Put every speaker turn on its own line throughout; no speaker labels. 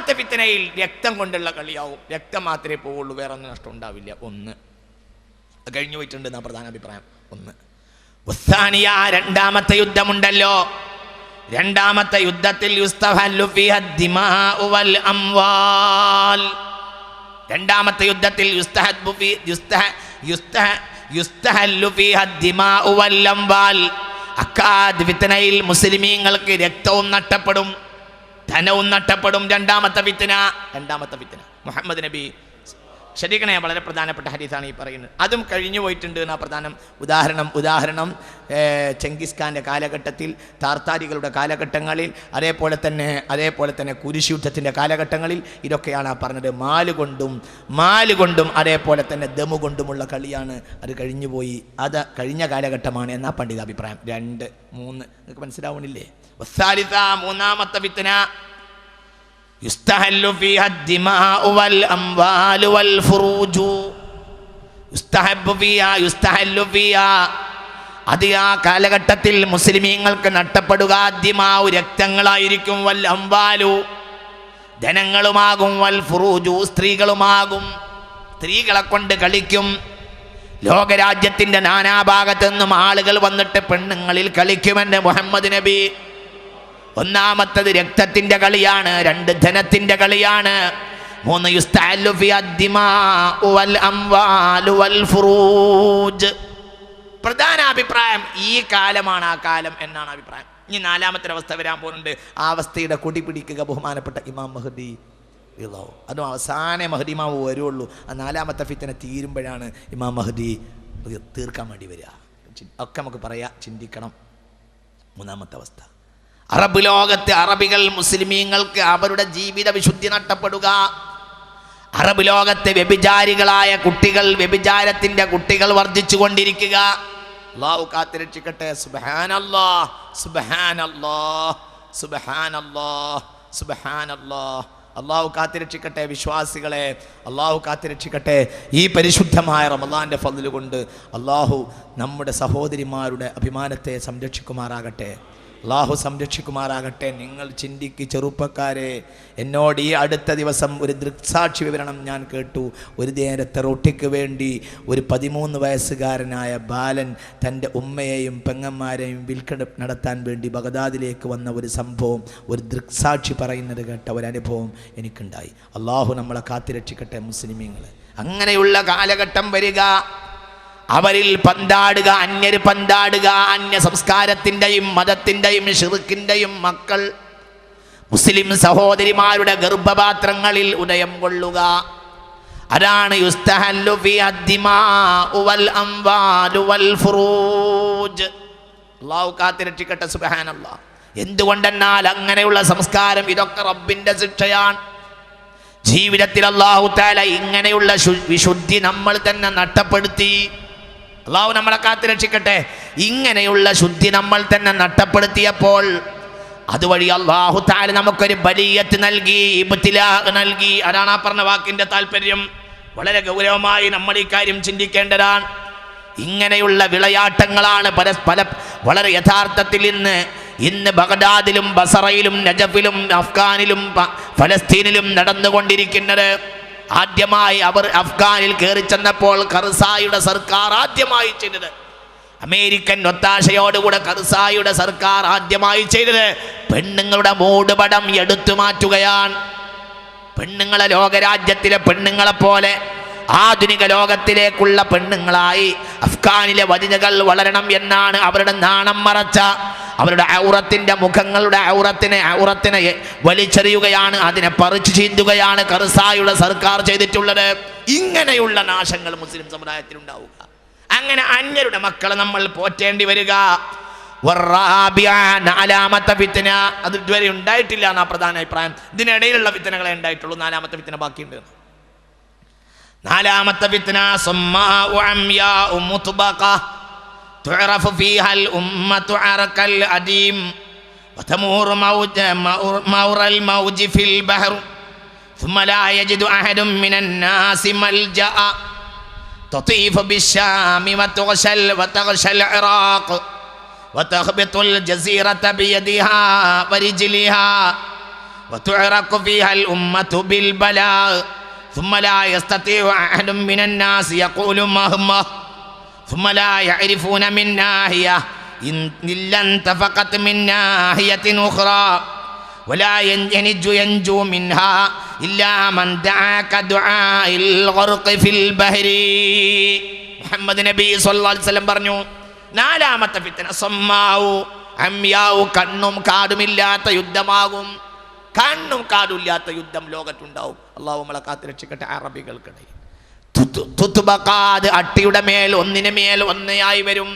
രണ്ടാമത്തെ ഫിത്നയിൽ രക്തം കൊണ്ടുള്ള കളിയാവും. രക്തം മാത്രമേ പോവുള്ളൂ, വേറെ ഒന്നും നഷ്ടം ഉണ്ടാവില്ല. ഒന്ന് കഴിഞ്ഞു പോയിട്ടുണ്ട് എന്നാ പ്രധാന അഭിപ്രായം. ഒന്ന് ഉസ്താനിയ, രണ്ടാമത്തെ യുദ്ധമുണ്ടല്ലോ, രണ്ടാമത്തെ യുദ്ധത്തിൽ രണ്ടാമത്തെ യുദ്ധത്തിൽ മുസ്ലിമീങ്ങൾക്ക് രക്തവും നഷ്ടപ്പെടും, ധനവും നഷ്ടപ്പെടും. രണ്ടാമത്തെ ഫിത്ന മുഹമ്മദ് നബി ശരിക്കണേ, വളരെ പ്രധാനപ്പെട്ട ഹദീസാണ് ഈ പറയുന്നത്. അതും കഴിഞ്ഞു പോയിട്ടുണ്ട് എന്നാ പ്രധാനം. ഉദാഹരണം ചെങ്കിസ് ഖാൻ്റെ കാലഘട്ടത്തിൽ, താർത്താരികളുടെ കാലഘട്ടങ്ങളിൽ, അതേപോലെ തന്നെ കുരിശ് യുദ്ധത്തിൻ്റെ കാലഘട്ടങ്ങളിൽ ഇതൊക്കെയാണ് പറഞ്ഞത്. മാല് കൊണ്ടും അതേപോലെ തന്നെ ദമു കൊണ്ടുമുള്ള കളിയാണ്. അത് കഴിഞ്ഞുപോയി, അത് കഴിഞ്ഞ കാലഘട്ടമാണ് എന്നാ പണ്ഡിതാഭിപ്രായം. 2, 3 നിങ്ങൾക്ക് മനസ്സിലാവണില്ലേ? മൂന്നാമത്തെ ഫിത്ന യുസ്തഹല്ലു ഫീഹ അദ്ദിമാഉ വൽ അംവാലു വൽ ഫുറൂജു. യുസ്തഹല്ലു ഫീഹ, അത് ആ കാലഘട്ടത്തിൽ മുസ്ലിമീങ്ങൾക്ക് നഷ്ടപ്പെടുക അദ്ദിമാഉ, രക്തങ്ങളായിരിക്കും, വൽ അംവാലു, ധനങ്ങളുമാകും, വൽ ഫുറൂജു, സ്ത്രീകളുമാകും. സ്ത്രീകളെ കൊണ്ട് കളിക്കും. ലോകരാജ്യത്തിൻ്റെ നാനാഭാഗത്തു നിന്നും ആളുകൾ വന്നിട്ട് പെണ്ണുങ്ങളിൽ കളിക്കുമെന്ന് മുഹമ്മദ് നബി. ഒന്നാമത്തത് രക്തത്തിൻ്റെ കളിയാണ്, 2 ധനത്തിൻ്റെ കളിയാണ്, 3 യുസ്തഅല്ലു ഫി അദ്ദിമാഉ വൽ അംവാലു വൽ ഫുറൂജ്. പ്രധാന അഭിപ്രായം ഈ കാലമാണ് ആ കാലം എന്നാണ് അഭിപ്രായം. ഇനി 4ാമത്തെ അവസ്ഥ വരാൻ പോകുന്നുണ്ട്. ആ അവസ്ഥയുടെ കൊടി പിടിക്കുക ബഹുമാനപ്പെട്ട ഇമാം മഹ്ദി. അതും അവസാന മഹ്ദിമാവ് വരുള്ളൂ. ആ 4ാമത്തെ ഫിത്ന തീരുമ്പോഴാണ് ഇമാം മഹ്ദി തീർക്കാൻ വേണ്ടി വരിക. ഒക്കെ നമുക്ക് പറയാം, ചിന്തിക്കണം. 3ാമത്തെ അവസ്ഥ, അറബ് ലോകത്ത് അറബികൾ മുസ്ലിമീങ്ങൾക്ക് അവരുടെ ജീവിത വിശുദ്ധി നഷ്ടപ്പെടുക. അറബ് ലോകത്തെ വ്യഭിചാരികളായ കുട്ടികൾ, വ്യഭിചാരത്തിൻ്റെ കുട്ടികൾ വർദ്ധിച്ചു കൊണ്ടിരിക്കുക. അല്ലാഹു കാത്തിരക്ഷിക്കട്ടെ. സുബ്ഹാനല്ലാഹ്, സുബ്ഹാനല്ലാഹ്, സുബ്ഹാനല്ലാഹ്, സുബ്ഹാനല്ലാഹ്. അള്ളാഹു കാത്തിരക്ഷിക്കട്ടെ വിശ്വാസികളെ, അള്ളാഹു കാത്തിരക്ഷിക്കട്ടെ. ഈ പരിശുദ്ധമായ റമളാന്റെ ഫദ്ല് കൊണ്ട് അള്ളാഹു നമ്മുടെ സഹോദരിമാരുടെ അഭിമാനത്തെ സംരക്ഷിക്കുമാറാകട്ടെ. അള്ളാഹു സംരക്ഷിക്കുമാറാകട്ടെ. നിങ്ങൾ ചിന്തിക്ക് ചെറുപ്പക്കാരെ. എന്നോട് ഈ അടുത്ത ദിവസം ഒരു ദൃക്സാക്ഷി വിവരണം ഞാൻ കേട്ടു. ഒരു നേരത്തെ റൊട്ടിക്ക് വേണ്ടി ഒരു 13 വയസ്സുകാരനായ ബാലൻ തൻ്റെ ഉമ്മയെയും പെങ്ങന്മാരെയും വിൽക്കണ നടത്താൻ വേണ്ടി ബഗ്ദാദിലേക്ക് വന്ന ഒരു സംഭവം, ഒരു ദൃക്സാക്ഷി പറയുന്നത് കേട്ട ഒരനുഭവം എനിക്കുണ്ടായി. അള്ളാഹു നമ്മളെ കാത്തിരക്ഷിക്കട്ടെ മുസ്ലിമീങ്ങളെ. അങ്ങനെയുള്ള കാലഘട്ടം വരിക, അവരിൽ പന്താടുക, അന്യര് പന്താടുക, അന്യ സംസ്കാരത്തിൻ്റെയും മതത്തിൻ്റെയും ശിർക്കിൻ്റെയും മക്കൾ മുസ്ലിം സഹോദരിമാരുടെ ഗർഭപാത്രങ്ങളിൽ ഉദയം കൊള്ളുക. അതാണ് യുസ്തഹല്ലു ഫി അദ്ദിമാഉ വൽ അംവാലു വൽ ഫുറൂജ്. അല്ലാഹു കാത്തിരക്ഷിക്കട്ടെ. സുബ്ഹാനല്ലാഹ്. എന്തുകൊണ്ടെന്നാൽ അങ്ങനെയുള്ള സംസ്കാരം, ഇതൊക്കെ റബ്ബിൻ്റെ ശിക്ഷയാണ്. ജീവിതത്തിൽ അല്ലാഹു തആല ഇങ്ങനെയുള്ള വിശുദ്ധി നമ്മൾ തന്നെ നഷ്ടപ്പെടുത്തി. അള്ളാഹു നമ്മളെ കാത്തിരക്ഷിക്കട്ടെ. ഇങ്ങനെയുള്ള ശുദ്ധി നമ്മൾ തന്നെ നഷ്ടപ്പെടുത്തിയപ്പോൾ അതുവഴി അല്ലാഹു തആല നമുക്കൊരു ബലിയത്ത് നൽകി, ഇബ്തിലാ നൽകി. അതാണ് ആ പറഞ്ഞ വാക്കിൻ്റെ താല്പര്യം. വളരെ ഗൗരവമായി നമ്മൾ ഈ കാര്യം ചിന്തിക്കേണ്ടതാണ്. ഇങ്ങനെയുള്ള വിളയാട്ടങ്ങളാണ് വളരെ യഥാർത്ഥത്തിൽ ഇന്ന് ബഗ്ദാദിലും ബസറയിലും നജഫിലും അഫ്ഗാനിലും ഫലസ്തീനിലും നടന്നുകൊണ്ടിരിക്കുന്നത്. ആദ്യമായി അവർ അഫ്ഗാനിൽ കയറി ചെന്നപ്പോൾ കർസായിയുടെ സർക്കാർ ആദ്യമായി ചെയ്തത്, അമേരിക്കൻ ഒത്താശയോടുകൂടെ കർസായിയുടെ സർക്കാർ ആദ്യമായി ചെയ്തത് പെണ്ണുങ്ങളുടെ മൂടുപടം എടുത്തു മാറ്റുകയാണ്. പെണ്ണുങ്ങളെ ലോകരാജ്യത്തിലെ പെണ്ണുങ്ങളെപ്പോലെ ആധുനിക ലോകത്തിലേക്കുള്ള പെണ്ണുങ്ങളായി അഫ്ഗാനിലെ വനിതകൾ വളരണം എന്നാണ് അവരുടെ നാണം മറച്ച, അവരുടെ ഔറത്തിൻ്റെ മുഖങ്ങളുടെ ഔറത്തിനെ വലിച്ചെറിയുകയാണ്, അതിനെ പറിച്ചു ചീന്തുകയാണ് കർസായിയുടെ സർക്കാർ ചെയ്തിട്ടുള്ളത്. ഇങ്ങനെയുള്ള നാശങ്ങൾ മുസ്ലിം സമുദായത്തിൽ ഉണ്ടാവുക. അങ്ങനെ അന്യരുടെ മക്കളെ നമ്മൾ പോറ്റേണ്ടി വരിക. 4ാമത്തെ ഫിത്ന, അത് ഇതുവരെ ഉണ്ടായിട്ടില്ല എന്നാ പ്രധാന അഭിപ്രായം. ഇതിനിടയിലുള്ള ഫിത്നകളെ ഉണ്ടായിട്ടുള്ളൂ. 4ാമത്തെ ഫിത്ന ബാക്കിയുണ്ട്. 4ാമത്തെ ഫിത്ന സുമ്മാഉ അംയാഉ മുത്ബഖ തുഅറഫു ഫീഹൽ ഉമ്മത്തു അറകൽ അദീം വതമൂറു മൗറൽ മൗജി ഫിൽ ബഹർ ثم لا يجد أحد من الناس ملجأ تطيف بالشام وتغشى العراق وتخبط الجزيرة بيدها ورجلها وتعرق فيها الأمة بالبلاء ثم لا يستطيع أحد من الناس يقول مهما ثم لا يعرفون من ناحية إلا انتفقت من ناحية أخرى ولا ينجو منها إلا من دعا كدعاء الغرق في البحر. മുഹമ്മദ് നബി സല്ലല്ലാഹു അലൈഹി വസല്ലം പറഞ്ഞു, നാലാമത്തെ ഫിത്ന സമ്മാഉ അംയാഉ, കണ്ണും കാടുമില്ലാത്ത യുദ്ധമാകും. കണ്ണും കാടുമില്ലാത്ത യുദ്ധം ലോകത്തുണ്ടാവും. അള്ളാഹു നമ്മളെ കാത്ത് രക്ഷിക്കട്ടെ. അറബികൾക്കിടയിൽ തുത്തുബക്കാത്, അട്ടിയുടെ മേൽ ഒന്നിന് മേൽ ഒന്നയായി വരും.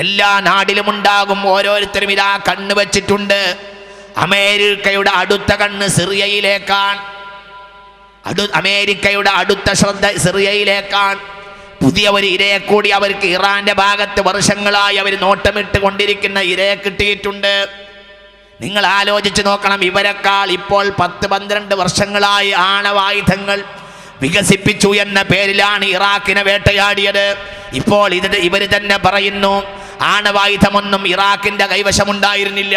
എല്ലാ നാടിലും ഉണ്ടാകും. ഓരോരുത്തരും ഇതാ കണ്ണ് വെച്ചിട്ടുണ്ട്. അമേരിക്കയുടെ അടുത്ത കണ്ണ് സിറിയയിലേക്കാണ്. അമേരിക്കയുടെ അടുത്ത ശ്രദ്ധ സിറിയയിലേക്കാണ്. പുതിയ ഒരു ഇരയെ കൂടി അവർക്ക് ഇറാന്റെ ഭാഗത്ത് വർഷങ്ങളായി അവർ നോട്ടമിട്ട് കൊണ്ടിരിക്കുന്ന ഇരയെ കിട്ടിയിട്ടുണ്ട്. നിങ്ങൾ ആലോചിച്ച് നോക്കണം. ഇവരെക്കാൾ ഇപ്പോൾ 10-12 വർഷങ്ങളായി ആണവായുധങ്ങൾ വികസിപ്പിച്ചു എന്ന പേരിലാണ് ഇറാഖിനെ വേട്ടയാടിയത്. ഇപ്പോൾ ഇവർ തന്നെ പറയുന്നു ആണവായുധമൊന്നും ഇറാഖിന്റെ കൈവശമുണ്ടായിരുന്നില്ല.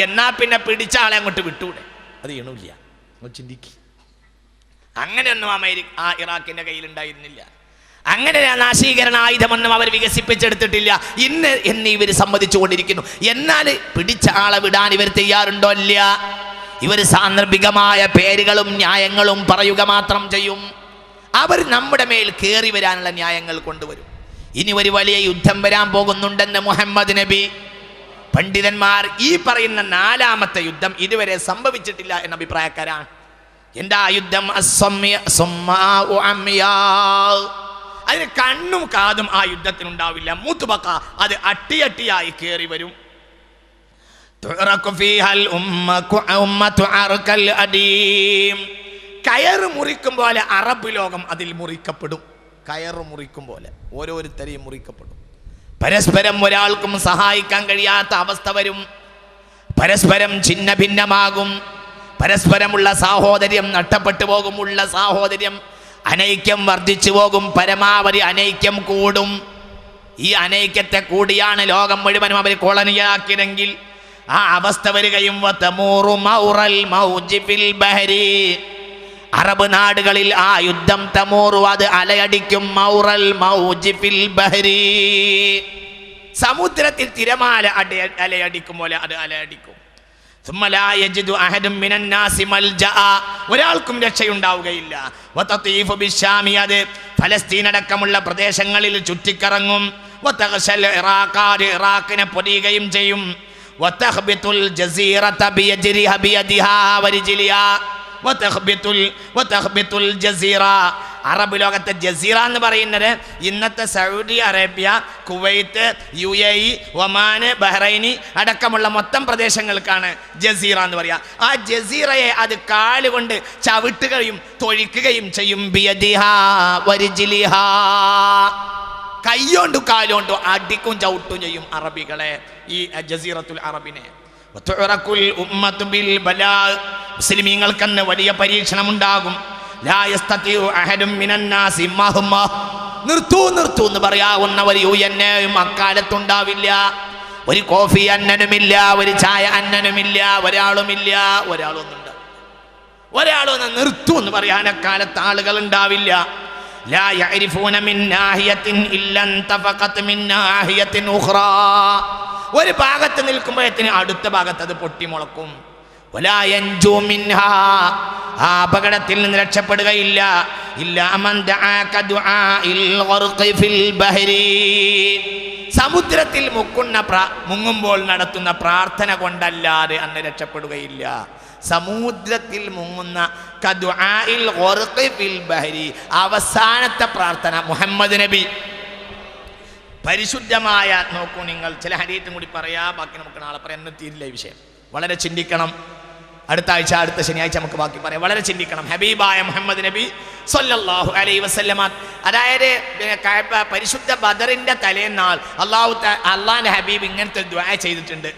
എന്നാ പിന്നെ പിടിച്ച ആളെ അങ്ങോട്ട് വിട്ടൂടെ? അത് ചെയ്യണില്ല. ചിന്തിക്ക്. അങ്ങനെയൊന്നും ഇറാഖിന്റെ കയ്യിലുണ്ടായിരുന്നില്ല. അങ്ങനെ നാശീകരണ ആയുധമൊന്നും അവർ വികസിപ്പിച്ചെടുത്തിട്ടില്ല. എന്ന് ഇവർ സമ്മതിച്ചു കൊണ്ടിരിക്കുന്നു. എന്നാൽ പിടിച്ച ആളെ വിടാൻ ഇവർ തയ്യാറുണ്ടോ? ഇല്ല. ഇവർ സാന്ദർഭികമായ പേരുകളും ന്യായങ്ങളും പറയുക മാത്രം ചെയ്യും. അവർ നമ്മുടെ മേൽ കയറി വരാനുള്ള ന്യായങ്ങൾ കൊണ്ടുവരും. ഇനി ഒരു വലിയ യുദ്ധം വരാൻ പോകുന്നുണ്ടെന്ന് മുഹമ്മദ് നബി. പണ്ഡിതന്മാർ ഈ പറയുന്ന 4ാമത്തെ യുദ്ധം ഇതുവരെ സംഭവിച്ചിട്ടില്ല എന്ന അഭിപ്രായക്കാരാണ്. എന്താ യുദ്ധം? അതിന് കണ്ണും കാതും ആ യുദ്ധത്തിനുണ്ടാവില്ല. മുത്തുബക്ക, അത് അട്ടിയട്ടിയായി കയറി വരും. കയറ് മുറിക്കും പോലെ അറബ് ലോകം അതിൽ മുറിക്കപ്പെടും. കയറ് മുറിക്കും പോലെ ഓരോരുത്തരെയും മുറിക്കപ്പെടും. പരസ്പരം ഒരാൾക്കും സഹായിക്കാൻ കഴിയാത്ത അവസ്ഥ വരും. പരസ്പരം ഛിന്ന ഭിന്നമാകും. പരസ്പരമുള്ള സാഹോദര്യം നഷ്ടപ്പെട്ടു പോകും. ഉള്ള സാഹോദര്യം, അനൈക്യം വർദ്ധിച്ചു പോകും. പരമാവധി അനൈക്യം കൂടും. ഈ അനൈക്യത്തെ കൂടിയാണ് ലോകം മുഴുവനും അവർ കോളനിയാക്കിയതെങ്കിൽ ആ അവസ്ഥ വരികയും അറബ് നാടുകളിൽ ആ യുദ്ധം തമൂറു, അത് അലയടിക്കും. മൗറൽ മൗജി ഫിൽ ബഹരി, സമുദ്രത്തിൽ തിരമാല അലയടിക്കും പോലെ അത് അലയടിക്കും. ഒരാൾക്കും രക്ഷയുണ്ടാവുകയില്ല. അത് ഫലസ്തീനടക്കമുള്ള പ്രദേശങ്ങളിൽ ചുറ്റിക്കറങ്ങും. ഇറാഖിനെ പൊതിയുകയും ചെയ്യും. അറബ് ലോകത്തെ ജസീറ എന്ന് പറയുന്നത് ഇന്നത്തെ സൗദി അറേബ്യ, കുവൈത്ത്, UAE, ഒമാന്, ബഹ്റൈനി അടക്കമുള്ള മൊത്തം പ്രദേശങ്ങൾക്കാണ് ജസീറ എന്ന് പറയുക. ആ ജസീറയെ അത് കാലുകൊണ്ട് ചവിട്ടുകയും തൊഴിക്കുകയും ചെയ്യും. കൈയോണ്ടും കാലുകൊണ്ടും അടിക്കും ചവിട്ടും ചെയ്യും അറബികളെ, ഈ ജസീറത്തുൽ അറബിനെ. മുസ്ലിമീങ്ങൾക്കെന്ന് വലിയ പരീക്ഷണമുണ്ടാകും. നിർത്തൂ നിർത്തൂ എന്ന് പറയാവുന്ന ഒരു യുഎൻഎയും അക്കാലത്തുണ്ടാവില്ല. ഒരു കോഫി അന്നനുമില്ല, ഒരു ചായ അന്നനുമില്ല, ഒരാളുമില്ല. ഒരാളൊന്ന് നിർത്തൂ എന്ന് പറയാൻ അക്കാലത്ത് ആളുകൾ ഉണ്ടാവില്ല. ഒരു ഭാഗത്ത് നിൽക്കുമ്പോഴത്തിന് അടുത്ത ഭാഗത്ത് അത് പൊട്ടിമുളക്കും. ആ അപകടത്തിൽ നിന്ന് രക്ഷപ്പെടുകയില്ല. സമുദ്രത്തിൽ മുങ്ങുമ്പോൾ നടത്തുന്ന പ്രാർത്ഥന കൊണ്ടല്ലാതെ അന്ന് രക്ഷപ്പെടുകയില്ല. സമുദ്രത്തിൽ മുങ്ങുന്ന അവസാനത്തെ പ്രാർത്ഥന മുഹമ്മദ് നബി പരിശുദ്ധമായ, നോക്കൂ നിങ്ങൾ, ചില ഹദീസും കൂടി പറയാ, ബാക്കി നമുക്ക് നാളെ പറയാൻ തീരില്ല ഈ വിഷയം. വളരെ ചിന്തിക്കണം. അടുത്ത ആഴ്ച, അടുത്ത ശനിയാഴ്ച നമുക്ക് ബാക്കി പറയാം. വളരെ ചിന്തിക്കണം. ഹബീബായ മുഹമ്മദ് നബി സല്ലല്ലാഹു അലൈഹി വസല്ലമ, അതായത് പരിശുദ്ധ ബദറിന്റെ തലേന്നാൾ അള്ളാഹുന്റെ ഹബീബ് ഇങ്ങനത്തെ ദുആ ചെയ്തിട്ടുണ്ട്.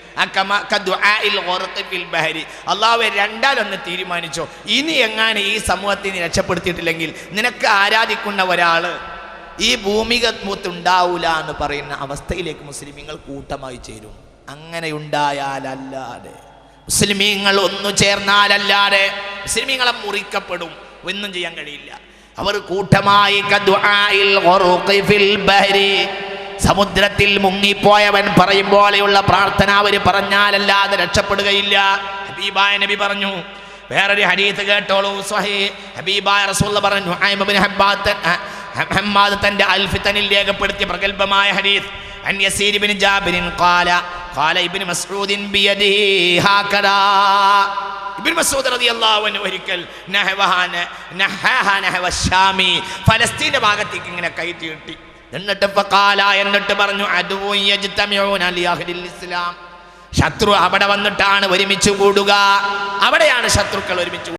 അള്ളാഹു രണ്ടാലൊന്ന് തീരുമാനിച്ചോ, ഇനി എങ്ങാനും ഈ സമൂഹത്തിന് രക്ഷപ്പെടുത്തിയിട്ടില്ലെങ്കിൽ നിനക്ക് ആരാധിക്കുന്ന ഒരാള് ഈ ഭൂമികത്തുണ്ടാവൂല എന്ന് പറയുന്ന അവസ്ഥയിലേക്ക് മുസ്ലിമീങ്ങൾ കൂട്ടമായി ചേരും. അങ്ങനെ ഉണ്ടായാലല്ലാതെ മുസ്ലിമീങ്ങൾ ഒന്നു ചേർന്നാലല്ലാതെ മുസ്ലിമീങ്ങളെ മുറിക്കപ്പെടും, ഒന്നും ചെയ്യാൻ കഴിയില്ല. അവർ കൂട്ടമായി സമുദ്രത്തിൽ മുങ്ങിപ്പോയവൻ പറയും പോലെയുള്ള പ്രാർത്ഥന അവർ പറഞ്ഞാലല്ലാതെ രക്ഷപ്പെടുകയില്ല. ഹബീബായ നബി പറഞ്ഞു. വേറൊരു ഹദീസ് കേട്ടോളൂ, സ്വഹീഹ് ഹബീബായ റസൂൽ പറഞ്ഞു, ഹമ്മാദ് തന്റെ അൽഫിത്തനിൽ രേഖപ്പെടുത്തിയ പ്രഗൽഭമായ ഹദീസ്, അൻ യസീർ ഇബ്നു ജാബിർ ഖാല ഇബ്നു മസ്ഊദ് ബിയദിഹി ഹാകദാ. ഇബ്നു മസ്ഊദ് റളിയല്ലാഹു അൻഹു ഒരിക്കൽ നഹവശാമി, ഫലസ്തീന്റെ ഭാഗത്തേക്ക് ഇങ്ങനെ കൈ നീട്ടി, എന്നിട്ട് പറഞ്ഞു, അദുവു യജ്തമിഊന ലിഅഹ്ലിൽ ഇസ്ലാം, ശത്രു അവിടെ വന്നിട്ടാണ് ഒരുമിച്ച് കൂടുക, അവിടെയാണ് ശത്രുക്കൾ ഒരുമിച്ച്